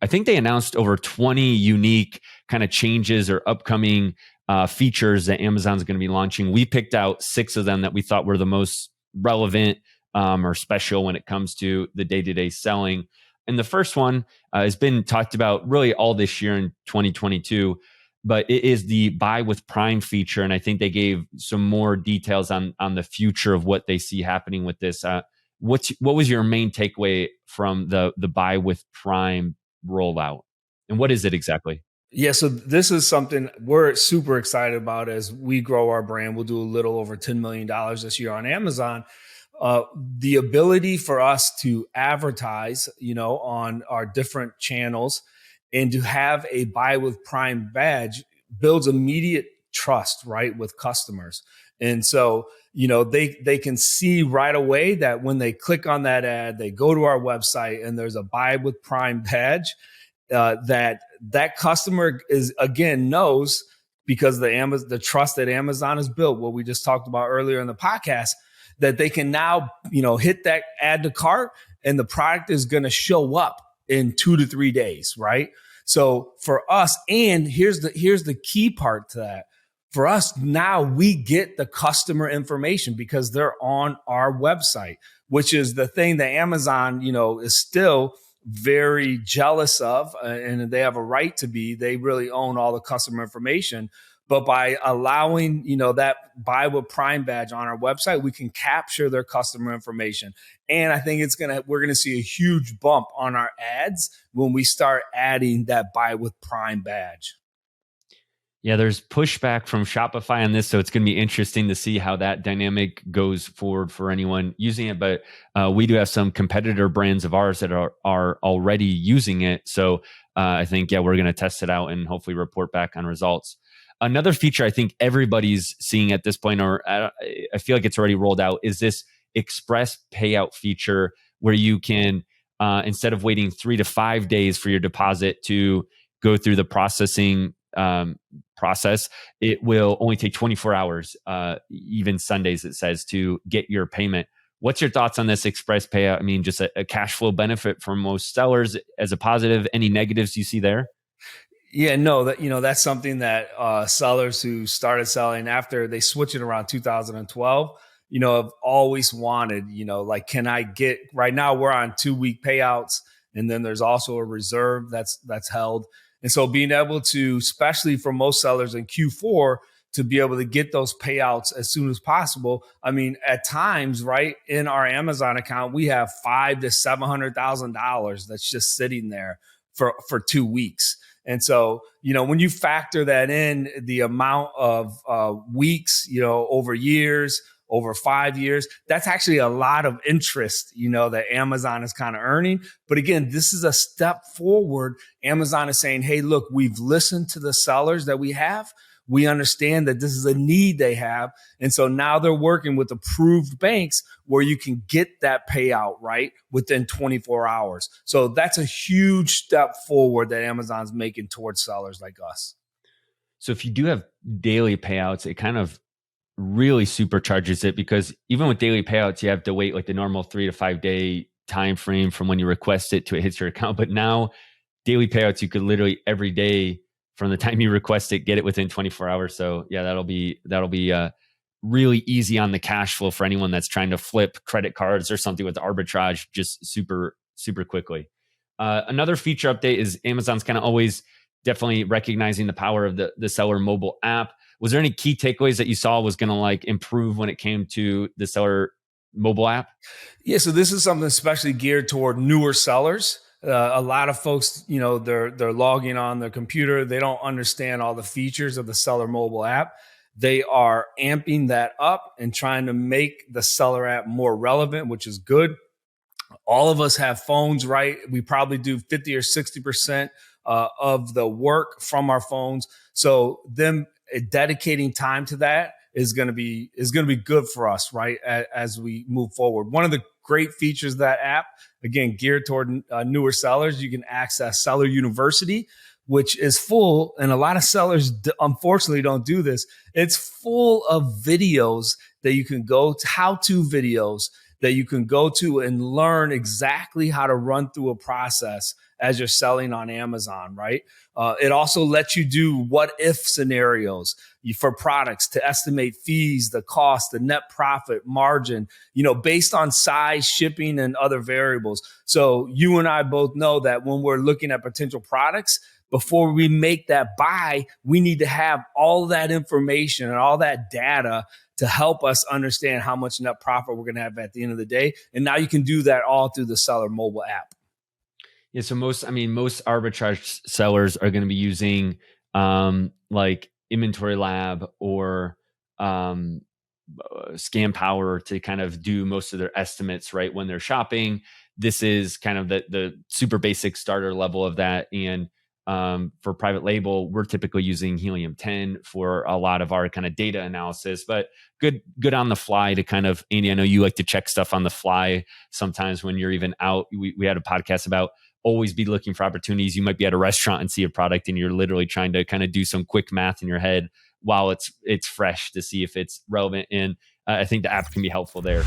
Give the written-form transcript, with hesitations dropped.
I think they announced over 20 unique kind of changes or upcoming features that Amazon's going to be launching. We picked out 6 of them that we thought were the most relevant or special when it comes to the day-to-day selling. And the first one has been talked about really all this year in 2022, but it is the buy with Prime feature. And I think they gave some more details on the future of what they see happening with this. What was your main takeaway from the buy with Prime rollout? And what is it exactly? Yeah, so this is something we're super excited about as we grow our brand. We'll do a little over $10 million this year on Amazon. The ability for us to advertise, on our different channels and to have a buy with Prime badge builds immediate trust, right, with customers. And so, they can see right away that when they click on that ad, they go to our website and there's a buy with Prime badge, that customer knows, because the trust that Amazon has built, what we just talked about earlier in the podcast, that they can now, hit that add to cart and the product is going to show up in 2 to 3 days, right? So for us, and here's the key part to that. For us, now we get the customer information because they're on our website, which is the thing that Amazon, is still very jealous of, and they have a right to be. They really own all the customer information. But by allowing, that buy with Prime badge on our website, we can capture their customer information. And I think we're going to see a huge bump on our ads when we start adding that buy with Prime badge. Yeah, there's pushback from Shopify on this, so it's going to be interesting to see how that dynamic goes forward for anyone using it. But we do have some competitor brands of ours that are already using it. So I think, we're going to test it out and hopefully report back on results. Another feature I think everybody's seeing at this point, or I feel like it's already rolled out, is this express payout feature where you can, instead of waiting 3 to 5 days for your deposit to go through the processing process, it will only take 24 hours, even Sundays, it says, to get your payment. What's your thoughts on this express payout? I mean, just a cash flow benefit for most sellers as a positive. Any negatives you see there? Yeah, no, that's something that sellers who started selling after they switched it around 2012, have always wanted, can I get, right now we're on 2-week payouts, and then there's also a reserve that's held. And so being able to, especially for most sellers in Q4, to be able to get those payouts as soon as possible. I mean, at times, right, in our Amazon account, we have $500,000 to $700,000 that's just sitting there for 2 weeks. And so, when you factor that in, the amount of weeks, over years, over 5 years, that's actually a lot of interest, that Amazon is kind of earning. But again, this is a step forward. Amazon is saying, hey, look, we've listened to the sellers that we have. We understand that this is a need they have. And so now they're working with approved banks where you can get that payout, right, within 24 hours. So that's a huge step forward that Amazon's making towards sellers like us. So if you do have daily payouts, it kind of really supercharges it, because even with daily payouts, you have to wait like the normal 3 to 5 day time frame from when you request it to it hits your account. But now daily payouts, you could literally every day from the time you request it, get it within 24 hours. So yeah, that'll be really easy on the cash flow for anyone that's trying to flip credit cards or something with arbitrage just super, super quickly. Another feature update is Amazon's kind of always definitely recognizing the power of the seller mobile app. Was there any key takeaways that you saw was going to improve when it came to the seller mobile app? Yeah, so this is something especially geared toward newer sellers. A lot of folks, they're logging on their computer. They don't understand all the features of the seller mobile app. They are amping that up and trying to make the seller app more relevant, which is good. All of us have phones, right? We probably do 50 or 60% of the work from our phones. So them dedicating time to that is going to be good for us, right? As we move forward. One of the great features of that app, again, geared toward newer sellers, you can access Seller University, which is full, and a lot of sellers unfortunately don't do this. It's full of videos that you can go to, how-to videos that you can go to and learn exactly how to run through a process as you're selling on Amazon, right? It also lets you do what if scenarios for products to estimate fees, the cost, the net profit margin, based on size, shipping, and other variables. So you and I both know that when we're looking at potential products, before we make that buy, we need to have all that information and all that data to help us understand how much net profit we're going to have at the end of the day. And now you can do that all through the seller mobile app. Yeah. So most arbitrage sellers are going to be using like Inventory Lab or Scan Power to kind of do most of their estimates, right? When they're shopping, this is kind of the super basic starter level of that. And for private label, we're typically using Helium 10 for a lot of our kind of data analysis, but good on the fly to kind of, Andy, I know you like to check stuff on the fly sometimes when you're even out. We had a podcast about always be looking for opportunities. You might be at a restaurant and see a product and you're literally trying to kind of do some quick math in your head while it's fresh to see if it's relevant. And I think the app can be helpful there.